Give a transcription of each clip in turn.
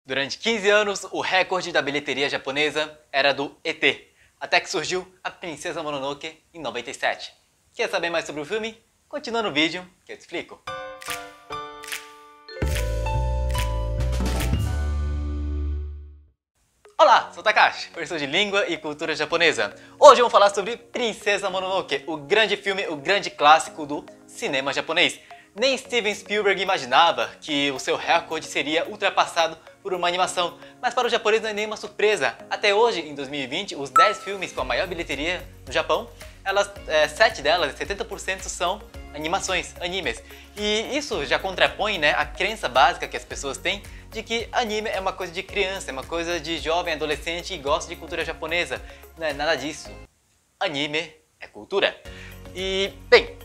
Durante 15 anos, o recorde da bilheteria japonesa era do ET, até que surgiu a Princesa Mononoke em 97. Quer saber mais sobre o filme? Continua no vídeo que eu te explico. Olá, sou Takashi, professor de língua e cultura japonesa. Hoje vamos falar sobre Princesa Mononoke, o grande filme, o grande clássico do cinema japonês. Nem Steven Spielberg imaginava que o seu recorde seria ultrapassado por uma animação, mas para o japonês não é nenhuma surpresa. Até hoje, em 2020, os 10 filmes com a maior bilheteria no Japão, 7 delas, 70% são animações, animes. E isso já contrapõe, a crença básica que as pessoas têm de que anime é uma coisa de criança, é uma coisa de jovem, adolescente e gosta de cultura japonesa. Não é nada disso. Anime é cultura. E, bem,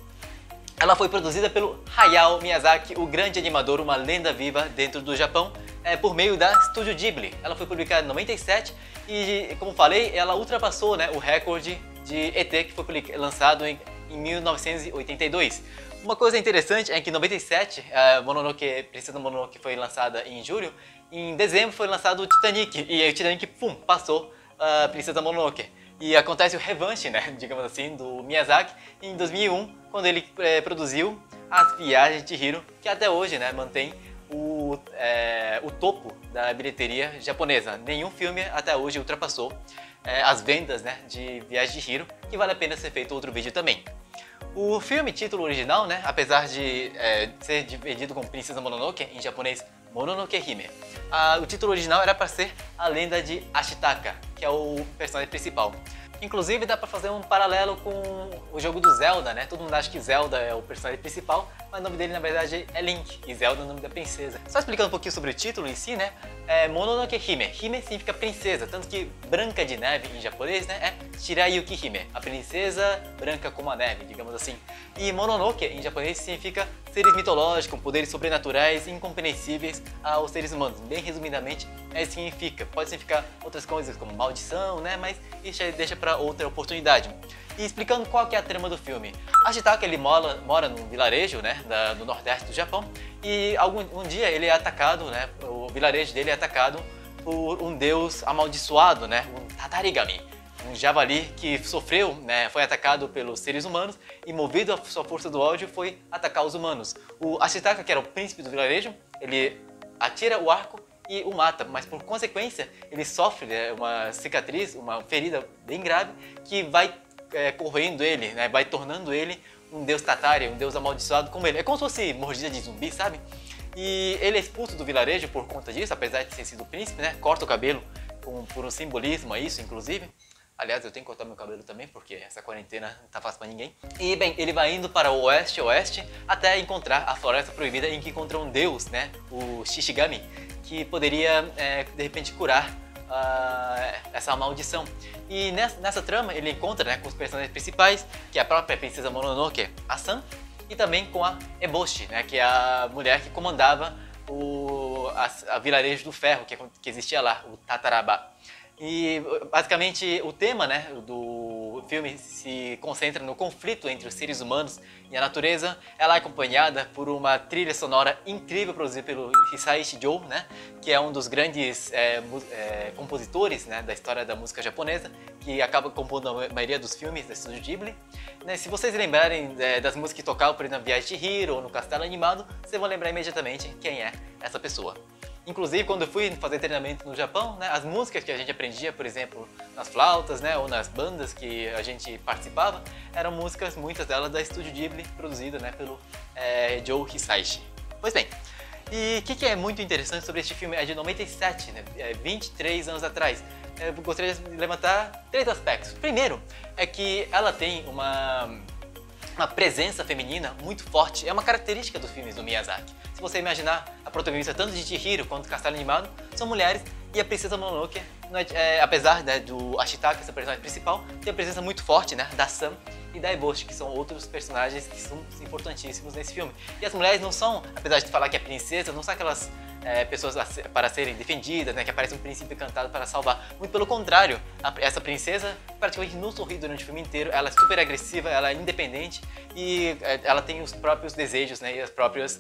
ela foi produzida pelo Hayao Miyazaki, o grande animador, uma lenda viva dentro do Japão, por meio da Studio Ghibli. Ela foi publicada em 97 e, como falei, ela ultrapassou o recorde de ET, que foi lançado em 1982. Uma coisa interessante é que em 97, Princesa Mononoke foi lançada em julho, em dezembro foi lançado o Titanic, e o Titanic, passou a Princesa Mononoke. E acontece o revanche, digamos assim, do Miyazaki em 2001, quando ele produziu As Viagens de Chihiro, que até hoje mantém o topo da bilheteria japonesa. Nenhum filme até hoje ultrapassou as vendas de Viagem de Chihiro, que vale a pena ser feito outro vídeo também. O filme, título original, apesar de ser dividido como Princesa Mononoke, em japonês Mononoke Hime, o título original era para ser A Lenda de Ashitaka, que é o personagem principal. Inclusive dá para fazer um paralelo com o jogo do Zelda, Todo mundo acha que Zelda é o personagem principal, mas o nome dele na verdade é Link, e Zelda é o nome da princesa. Só explicando um pouquinho sobre o título em si, Mononoke Hime. Hime significa princesa, tanto que Branca de Neve em japonês, é Shirayuki Hime, a princesa branca como a neve, digamos assim. E Mononoke em japonês significa seres mitológicos, com poderes sobrenaturais incompreensíveis aos seres humanos. Bem resumidamente, é isso que significa. Pode significar outras coisas como maldição, mas isso deixa para outra oportunidade. E explicando qual que é a trama do filme. Ashitaka ele mora num vilarejo do nordeste do Japão, e um dia ele é atacado, o vilarejo dele é atacado por um deus amaldiçoado, um Tatarigami, um javali que sofreu, foi atacado pelos seres humanos e, movido à sua força do ódio, foi atacar os humanos. O Ashitaka, que era o príncipe do vilarejo, ele atira o arco e o mata, mas por consequência ele sofre uma cicatriz, uma ferida bem grave que vai corroendo ele, vai tornando ele um deus Tatari, um deus amaldiçoado como ele. É como se fosse mordida de zumbi, sabe? E ele é expulso do vilarejo por conta disso, apesar de ter sido príncipe, corta o cabelo por um simbolismo a isso, inclusive. Aliás, eu tenho que cortar meu cabelo também, porque essa quarentena não tá fácil pra ninguém. E, bem, ele vai indo para o oeste, até encontrar a Floresta Proibida, em que encontra um deus, o Shishigami, que poderia, de repente, curar essa maldição. E nessa trama ele encontra com os personagens principais, que é a própria Princesa Mononoke, a San, e também com a Eboshi, que é a mulher que comandava a vilarejo do ferro que existia lá, o Tataraba. E basicamente o tema do filme se concentra no conflito entre os seres humanos e a natureza. Ela é acompanhada por uma trilha sonora incrível produzida pelo Hisaishi Joe, que é um dos grandes compositores da história da música japonesa, que acaba compondo a maioria dos filmes da Studio Ghibli. Se vocês lembrarem das músicas que tocavam, por exemplo, na Viagem de Chihiro ou no Castelo Animado, vocês vão lembrar imediatamente quem é essa pessoa. Inclusive, quando eu fui fazer treinamento no Japão, as músicas que a gente aprendia, por exemplo, nas flautas, ou nas bandas que a gente participava, eram músicas, muitas delas, da Studio Ghibli, produzida pelo Joe Hisaishi. Pois bem, e o que é muito interessante sobre este filme? É de 97, 23 anos atrás. Eu gostaria de levantar 3 aspectos. Primeiro, é que ela tem uma presença feminina muito forte. É uma característica dos filmes do Miyazaki. Se você imaginar, a protagonista tanto de Chihiro quanto do Castelo Animado são mulheres, e a Princesa Mononoke, apesar do Ashitaka, essa personagem principal, tem a presença muito forte da Sam e da Eboshi, que são outros personagens que são importantíssimos nesse filme. E as mulheres não são, apesar de falar que é princesa, não são aquelas pessoas para serem defendidas, né, que aparece um príncipe encantado para salvar. Muito pelo contrário, essa princesa praticamente não sorri durante o filme inteiro, ela é super agressiva, ela é independente e ela tem os próprios desejos, né, e as próprias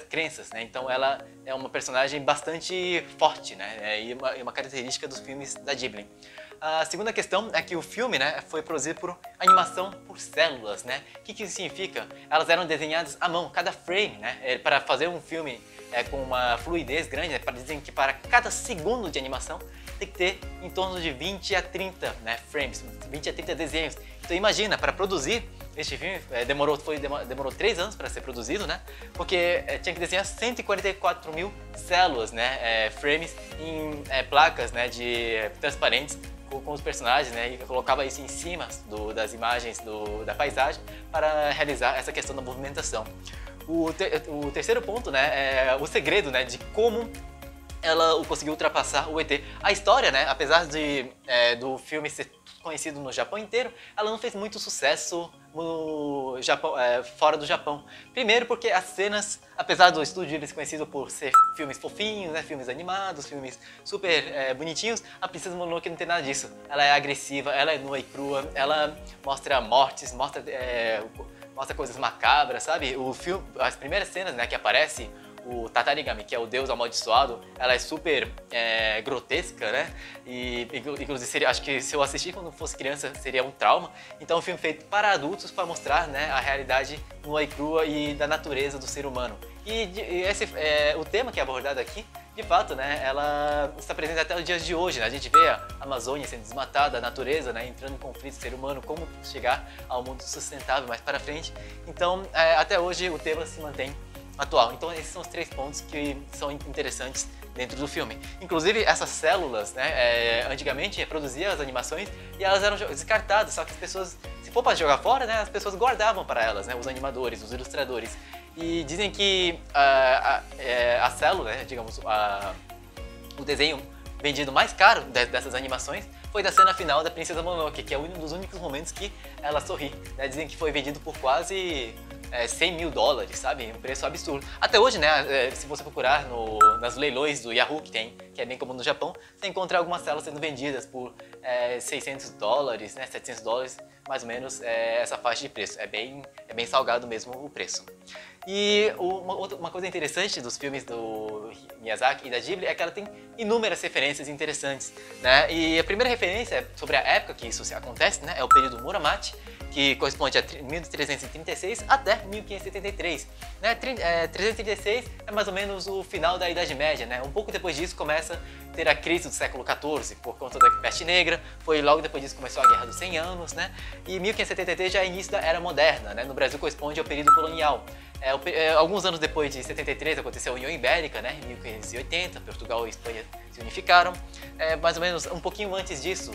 crenças, né, então ela é uma personagem bastante forte, né, e uma característica dos filmes da Ghibli. A segunda questão é que o filme, né, foi produzido por animação por células, né? O que isso significa? Elas eram desenhadas à mão, cada frame, né? Para fazer um filme com uma fluidez grande, né, dizem que para cada segundo de animação tem que ter em torno de 20 a 30 frames, 20 a 30 desenhos. Então imagina, para produzir este filme, demorou 3 anos para ser produzido, né? Porque tinha que desenhar 144 mil células, né? Frames em placas, né, transparentes com os personagens, né, e colocava isso em cima das imagens da paisagem para realizar essa questão da movimentação. O terceiro ponto, né, é o segredo, né, de como ela conseguiu ultrapassar o ET. A história, né, apesar do filme ser conhecido no Japão inteiro, ela não fez muito sucesso no Japão, fora do Japão. Primeiro porque as cenas, apesar do estúdio eles conhecido por ser filmes fofinhos, né, filmes animados, filmes super bonitinhos, a Princesa Mononoke não tem nada disso. Ela é agressiva, ela é nua e crua, ela mostra mortes, mostra coisas macabras, sabe? O filme, as primeiras cenas, né, que aparece o Tatarigami, que é o deus amaldiçoado, ela é super grotesca, né? E inclusive acho que se eu assistir quando fosse criança seria um trauma. Então é um filme feito para adultos para mostrar, né, a realidade nua e crua e da natureza do ser humano. E o tema que é abordado aqui, de fato, né, ela está presente até os dias de hoje, né? A gente vê a Amazônia sendo desmatada, a natureza, né, entrando em conflito com o ser humano, como chegar ao mundo sustentável mais para frente. Então, até hoje o tema se mantém atual. Então esses são os 3 pontos que são interessantes dentro do filme. Inclusive essas células, né, antigamente produziam as animações e elas eram descartadas, só que as pessoas, se for para jogar fora, né, as pessoas guardavam para elas, né, os animadores, os ilustradores. E dizem que a célula, né, digamos, o desenho vendido mais caro dessas animações foi da cena final da Princesa Mononoke, que é um dos únicos momentos que ela sorri, né? Dizem que foi vendido por quase 100 mil dólares, sabe? Um preço absurdo. Até hoje, né, se você procurar nas leilões do Yahoo, que é bem comum no Japão, você encontra algumas células sendo vendidas por 600 dólares, né, 700 dólares, mais ou menos essa faixa de preço. É bem salgado mesmo o preço. E uma coisa interessante dos filmes do Miyazaki e da Ghibli é que ela tem inúmeras referências interessantes, né? E a primeira referência sobre a época que isso acontece, né, é o período Muromachi, que corresponde a 1336 até 1573. Né? 336 é mais ou menos o final da Idade Média, né? Um pouco depois disso começa a ter a crise do século XIV por conta da peste negra, foi logo depois disso que começou a Guerra dos 100 Anos, né? E 1573 já é início da Era Moderna, né? No Brasil corresponde ao período colonial. Alguns anos depois de 73 aconteceu a União Ibérica, né? Em 1580, Portugal e Espanha se unificaram. Mais ou menos um pouquinho antes disso,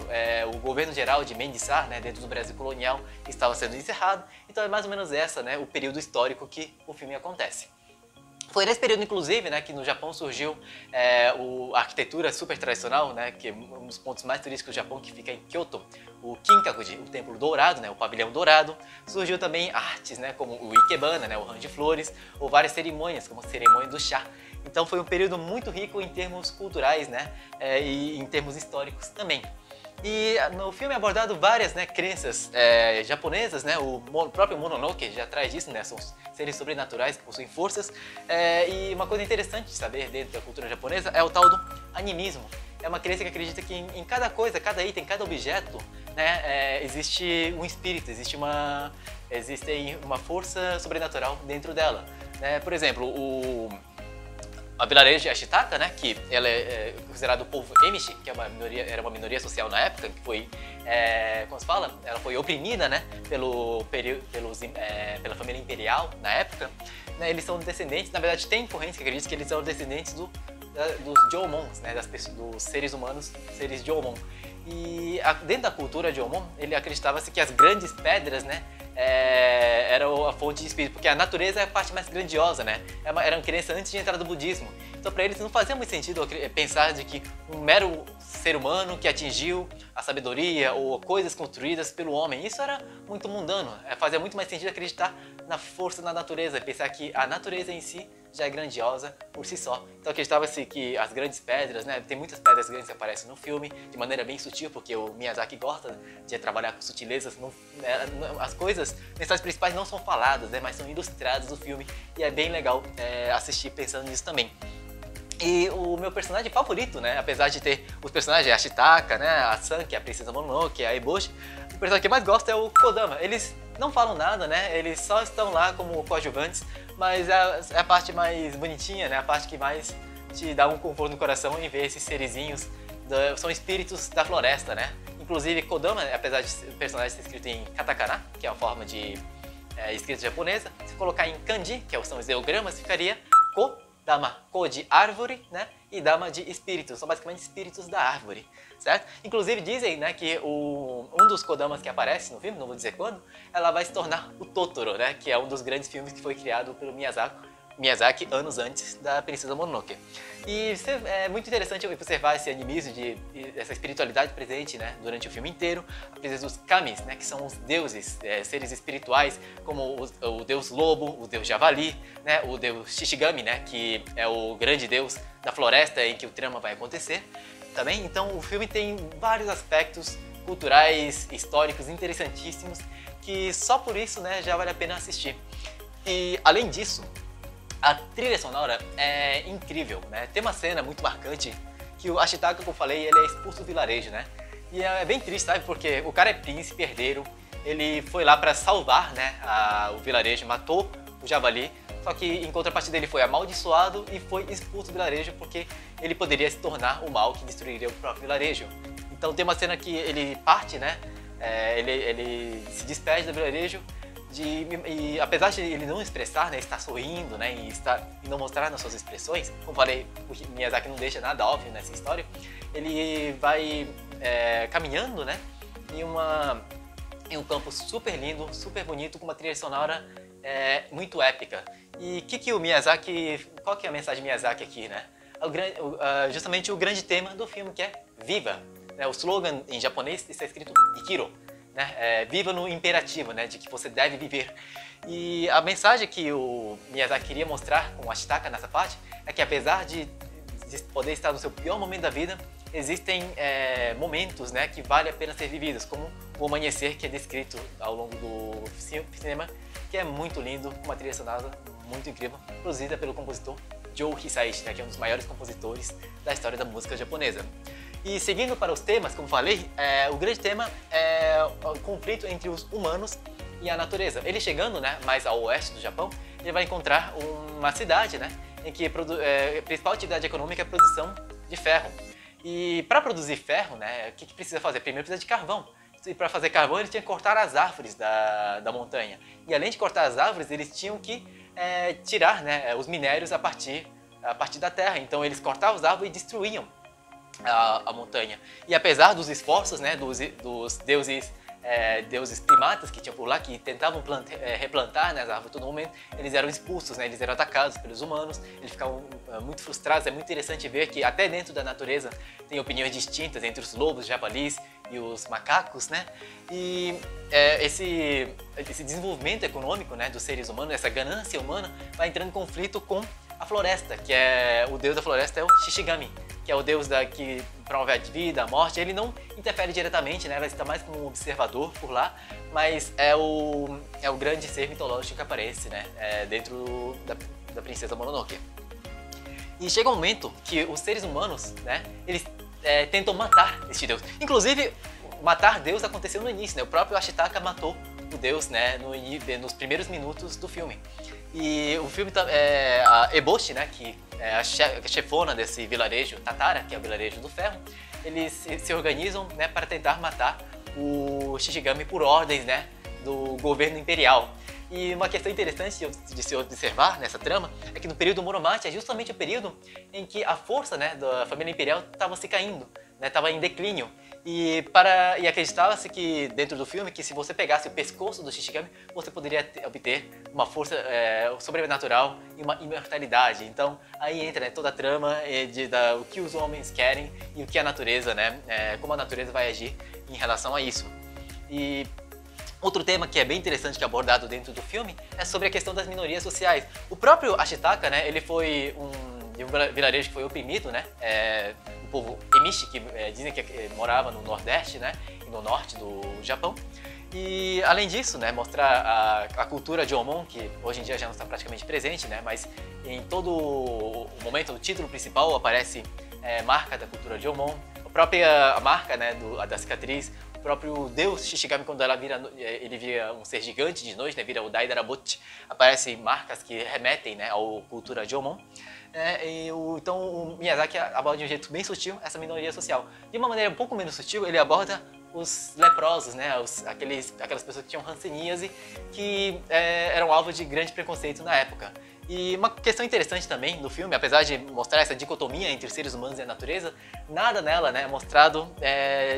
o governo geral de Mendes Sá, né, dentro do Brasil colonial, estava sendo encerrado. Então é mais ou menos né, o período histórico que o filme acontece. Foi nesse período, inclusive, né, que no Japão surgiu a arquitetura super tradicional, né, que é um dos pontos mais turísticos do Japão, que fica em Kyoto, o Kinkakuji, o Templo Dourado, né, o Pavilhão Dourado. Surgiu também artes, né, como o Ikebana, né, o Ramo de Flores, ou várias cerimônias, como a cerimônia do chá. Então foi um período muito rico em termos culturais, né, e em termos históricos também. E no filme é abordado várias, né, crenças japonesas, né, o próprio Mononoke já traz disso, né, são seres sobrenaturais que possuem forças. E uma coisa interessante de saber dentro da cultura japonesa é o tal do animismo. É uma crença que acredita que em cada coisa, cada item, cada objeto, né, existe um espírito, existe uma força sobrenatural dentro dela. Né? Por exemplo, a vilarejo de Ashitaka, né, que ela é considerada o povo Emishi, que era uma minoria social na época, que foi, como se fala, ela foi oprimida, né, pela família imperial na época. Né, eles são descendentes, na verdade tem correntes que acreditam que eles são descendentes dos Jomons, né, dos seres humanos, seres Jomon. E dentro da cultura Jomon, ele acreditava-se que as grandes pedras, né, era a fonte de espírito, porque a natureza é a parte mais grandiosa, né? Era uma crença antes de entrar do budismo. Então para eles não fazia muito sentido pensar de que um mero ser humano que atingiu a sabedoria ou coisas construídas pelo homem, isso era muito mundano. Fazia muito mais sentido acreditar na força da natureza, pensar que a natureza em si já é grandiosa por si só. Então acreditava-se que as grandes pedras, né, tem muitas pedras grandes que aparecem no filme de maneira bem sutil, porque o Miyazaki gosta de trabalhar com sutilezas. As coisas, mensagens principais não são faladas, né, mas são ilustradas no filme, e é bem legal assistir pensando nisso também. E o meu personagem favorito, né, apesar de ter os personagens, a Chitaka, né, a San, que é a Princesa Mononoke, a Eboshi, o personagem que eu mais gosto é o Kodama. Eles não falam nada, né, eles só estão lá como coadjuvantes, mas é a parte mais bonitinha, né, a parte que mais te dá um conforto no coração em ver esses serizinhos, são espíritos da floresta, né. Inclusive Kodama, apesar de o personagem ser escrito em katakana, que é uma forma de escrita japonesa, se colocar em kanji, que são os ideogramas, ficaria Ko-dama, Ko de árvore, né? E Dama de espíritos, são basicamente espíritos da árvore, certo? Inclusive dizem, né, que um dos Kodamas que aparece no filme, não vou dizer quando, ela vai se tornar o Totoro, né? Que é um dos grandes filmes que foi criado pelo Miyazaki anos antes da Princesa Mononoke. E é muito interessante observar esse animismo, essa espiritualidade presente, né, durante o filme inteiro. A presença dos kamis, né, que são os deuses, seres espirituais, como o deus lobo, o deus javali, né, o deus Shishigami, né, que é o grande deus da floresta em que o trama vai acontecer também. Então o filme tem vários aspectos culturais, históricos interessantíssimos, que só por isso, né, já vale a pena assistir. E além disso, a trilha sonora é incrível, né? Tem uma cena muito marcante que o Ashitaka, como eu falei, ele é expulso do vilarejo, né? E é bem triste, sabe? Porque o cara é príncipe, herdeiro, ele foi lá para salvar, né, o vilarejo, matou o javali, só que em contrapartida ele foi amaldiçoado e foi expulso do vilarejo porque ele poderia se tornar o mal que destruiria o próprio vilarejo. Então tem uma cena que ele parte, né? Ele se despede do vilarejo. E apesar de ele não expressar, né, estar sorrindo, né, e não mostrar nas suas expressões, como falei, o Miyazaki não deixa nada óbvio nessa história, ele vai caminhando, né, em um campo super lindo, super bonito, com uma trilha sonora muito épica. E qual que é a mensagem de Miyazaki aqui, né? Justamente o grande tema do filme, que é Viva! Né, o slogan em japonês está escrito Ikiro. Né? Viva no imperativo, né? De que você deve viver. E a mensagem que o Miyazaki queria mostrar com o Ashitaka nessa parte é que apesar de poder estar no seu pior momento da vida, existem momentos, né, que vale a pena ser vividos, como o amanhecer, que é descrito ao longo do cinema, que é muito lindo, uma trilha sonora muito incrível, produzida pelo compositor Joe Hisaishi, né, que é um dos maiores compositores da história da música japonesa. E seguindo para os temas, como falei, o grande tema é o conflito entre os humanos e a natureza. Ele chegando, né, mais ao oeste do Japão, ele vai encontrar uma cidade, né, em que a principal atividade econômica é a produção de ferro. E para produzir ferro, né, o que precisa fazer? Primeiro precisa de carvão. E para fazer carvão ele tinha que cortar as árvores da montanha. E além de cortar as árvores, eles tinham que tirar, né, os minérios a partir da terra. Então eles cortavam as árvores e destruíam a montanha. E apesar dos esforços, né, dos deuses primatas que tinham por lá, que tentavam replantar, né, as árvores a todo momento, eles eram expulsos, né, eles eram atacados pelos humanos, eles ficavam muito frustrados. É muito interessante ver que até dentro da natureza tem opiniões distintas entre os lobos, javalis e os macacos, né? E esse desenvolvimento econômico, né, dos seres humanos, essa ganância humana, vai entrando em conflito com a floresta, que o deus da floresta é o Shishigami, que é o deus que promove a vida, a morte. Ele não interfere diretamente, né? Ele está mais como um observador por lá, mas é o grande ser mitológico que aparece, né, dentro da Princesa Mononoke. E chega um momento que os seres humanos, né, eles tentam matar este deus. Inclusive, matar Deus aconteceu no início, né? O próprio Ashitaka matou o deus, né, nos primeiros minutos do filme. E o filme a Eboshi, né, que é a chefona desse vilarejo, Tatara, que é o vilarejo do ferro, eles se organizam, né, para tentar matar o Shishigami por ordens, né, do governo imperial. E uma questão interessante de se observar nessa trama é que no período Muromachi é justamente o período em que a força, né, da família imperial estava se caindo, né, estava em declínio. E acreditava-se que dentro do filme que se você pegasse o pescoço do Shishigami, você poderia obter uma força sobrenatural e uma imortalidade. Então aí entra, né, toda a trama o que os homens querem e o que a natureza, né, como a natureza vai agir em relação a isso. E Outro tema que é bem interessante que é abordado dentro do filme é sobre a questão das minorias sociais. O próprio Ashitaka, né, ele foi de um vilarejo que foi oprimido, né, o povo Emishi, que dizem que morava no Nordeste, né, e no Norte do Japão. E além disso, né, mostrar a cultura de Jomon, que hoje em dia já não está praticamente presente, né, mas em todo o momento, o título principal aparece marca da cultura de Jomon, a própria marca, né, da cicatriz. O próprio deus Shishigami, quando ele vira um ser gigante de noite, né, vira o Daidarabochi, aparecem marcas que remetem, né, à cultura Jomon. Então o Miyazaki aborda de um jeito bem sutil essa minoria social. De uma maneira um pouco menos sutil, ele aborda os leprosos, né, aquelas pessoas que tinham hanseníase, que eram alvo de grande preconceito na época. E uma questão interessante também do filme, apesar de mostrar essa dicotomia entre os seres humanos e a natureza, nada nela, né, é mostrado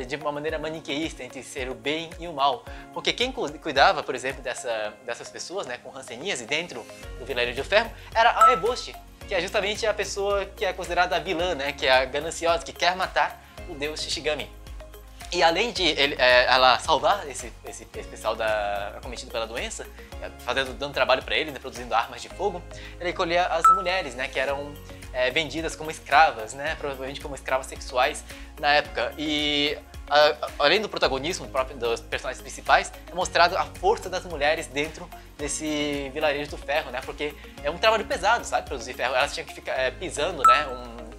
de uma maneira maniqueísta entre ser o bem e o mal. Porque quem cuidava, por exemplo, dessas pessoas, né, com hanseníase dentro do vilarejo de ferro era a Eboshi, que é justamente a pessoa que é considerada a vilã, né, que é a gananciosa, que quer matar o deus Shishigami. E além de ela salvar esse pessoal acometido pela doença, dando trabalho para ele, né, produzindo armas de fogo, ele colhia as mulheres, né, que eram vendidas como escravas, né, provavelmente como escravas sexuais na época. E além do protagonismo dos personagens principais, é mostrado a força das mulheres dentro desse vilarejo do ferro, né, porque é um trabalho pesado, sabe, produzir ferro. Elas tinham que ficar pisando, né,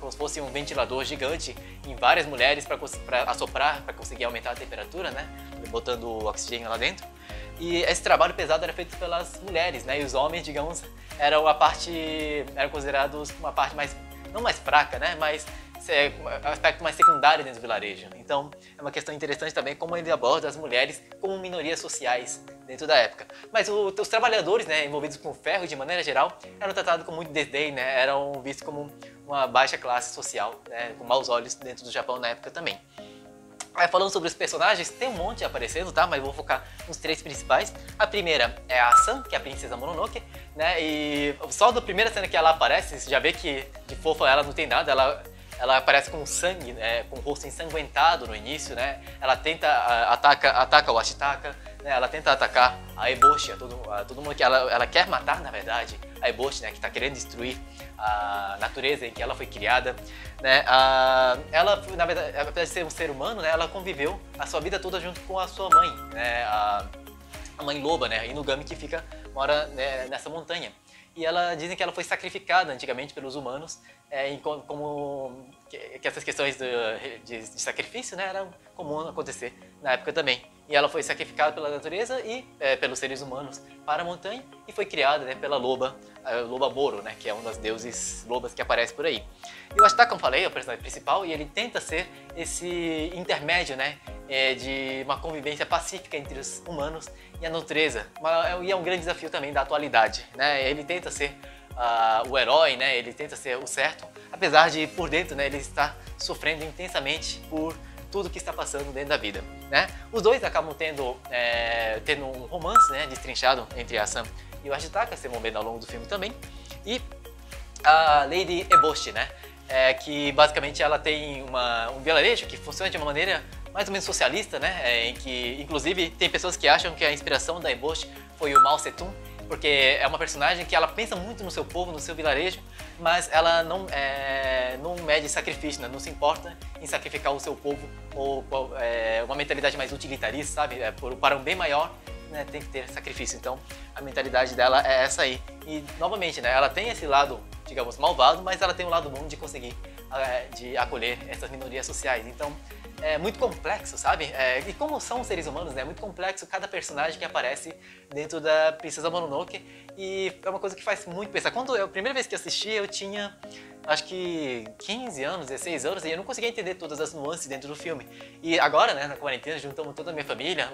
como se fosse um ventilador gigante em várias mulheres para assoprar, para conseguir aumentar a temperatura, né? Botando oxigênio lá dentro. E esse trabalho pesado era feito pelas mulheres, né? E os homens, digamos, eram considerados uma parte mais, não mais fraca, né? Mas um aspecto mais secundário dentro do vilarejo. Então, é uma questão interessante também como ele aborda as mulheres como minorias sociais dentro da época. Mas os trabalhadores, né, envolvidos com o ferro, de maneira geral, eram tratados com muito desdém, né, eram vistos como uma baixa classe social, né, com maus olhos dentro do Japão na época também. Falando sobre os personagens, tem um monte aparecendo, tá? Mas eu vou focar nos 3 principais. A primeira é a San, que é a princesa Mononoke, né? E só da primeira cena que ela aparece, você já vê que de fofa ela não tem nada, ela aparece com sangue, né, com o rosto ensanguentado no início, né? Ela ataca o Ashitaka, né? Ela tenta atacar a Eboshi, todo mundo que ela quer matar, na verdade, a Eboshi, né, que está querendo destruir a natureza em que ela foi criada, né? Ela, na verdade, apesar de ser um ser humano, né, ela conviveu a sua vida toda junto com a sua mãe, né? A mãe loba, né, Inugami, que mora, né, nessa montanha. E dizem que ela foi sacrificada antigamente pelos humanos, que essas questões de sacrifício, né, eram comum acontecer na época também. E ela foi sacrificada pela natureza e pelos seres humanos para a montanha e foi criada, né, pela loba Moro, né, que é uma das deuses lobas que aparece por aí. E o Ashitaka, como falei, é o personagem principal e ele tenta ser esse intermédio, né, de uma convivência pacífica entre os humanos e a natureza. E é um grande desafio também da atualidade, né? Ele tenta ser o herói, né? Ele tenta ser o certo, apesar de por dentro, né, ele está sofrendo intensamente por tudo que está passando dentro da vida, né? Os dois acabam tendo um romance, né, destrinchado entre a Sam e o Ashitaka, se movendo ao longo do filme também. E a Lady Eboshi, né, que basicamente ela tem um vilarejo que funciona de uma maneira mais ou menos socialista, né, em que inclusive tem pessoas que acham que a inspiração da Eboshi foi o Mao Tse-tung, porque é uma personagem que ela pensa muito no seu povo, no seu vilarejo, mas ela não mede sacrifício, né? Não se importa em sacrificar o seu povo ou uma mentalidade mais utilitarista, sabe? Para um bem maior, né, tem que ter sacrifício. Então, a mentalidade dela é essa aí. E, novamente, né, ela tem esse lado, digamos, malvado, mas ela tem um lado bom de conseguir de acolher essas minorias sociais. Então, é muito complexo, sabe? E como são os seres humanos, né? É muito complexo cada personagem que aparece dentro da Princesa Mononoke. E é uma coisa que faz muito pensar. A primeira vez que assisti, eu tinha, acho que 15 anos, 16 anos, e eu não conseguia entender todas as nuances dentro do filme. E agora, né, na quarentena, juntamos toda a minha família,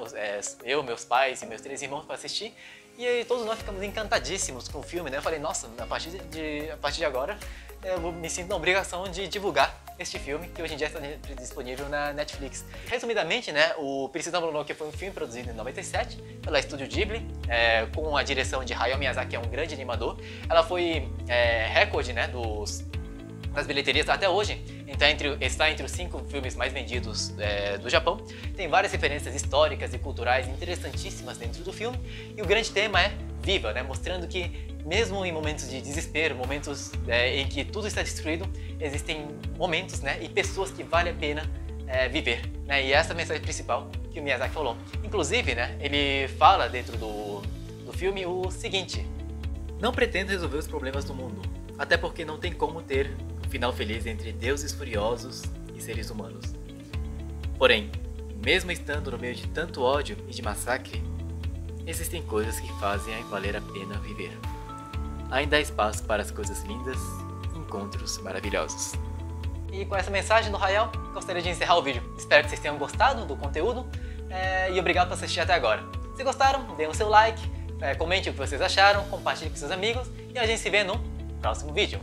eu, meus pais e meus 3 irmãos para assistir. E aí, todos nós ficamos encantadíssimos com o filme, né? Eu falei, nossa, a partir de agora, eu me sinto na obrigação de divulgar este filme, que hoje em dia está disponível na Netflix. Resumidamente, né, o Princesa Mononoke foi um filme produzido em 97 pela Estúdio Ghibli, com a direção de Hayao Miyazaki, que é um grande animador. Ela foi recorde, né, nas bilheterias até hoje, está entre os 5 filmes mais vendidos do Japão. Tem várias referências históricas e culturais interessantíssimas dentro do filme, e o grande tema é viva, né? Mostrando que mesmo em momentos de desespero, momentos em que tudo está destruído, existem momentos, né, e pessoas que vale a pena viver, né? E essa é a mensagem principal que o Miyazaki falou. Inclusive, né, ele fala dentro do filme o seguinte: não pretendo resolver os problemas do mundo, até porque não tem como ter um final feliz entre deuses furiosos e seres humanos. Porém, mesmo estando no meio de tanto ódio e de massacre, existem coisas que fazem valer a pena viver. Ainda há espaço para as coisas lindas e encontros maravilhosos. E com essa mensagem do Hayao, gostaria de encerrar o vídeo. Espero que vocês tenham gostado do conteúdo e obrigado por assistir até agora. Se gostaram, deem o seu like, comente o que vocês acharam, compartilhe com seus amigos e a gente se vê no próximo vídeo.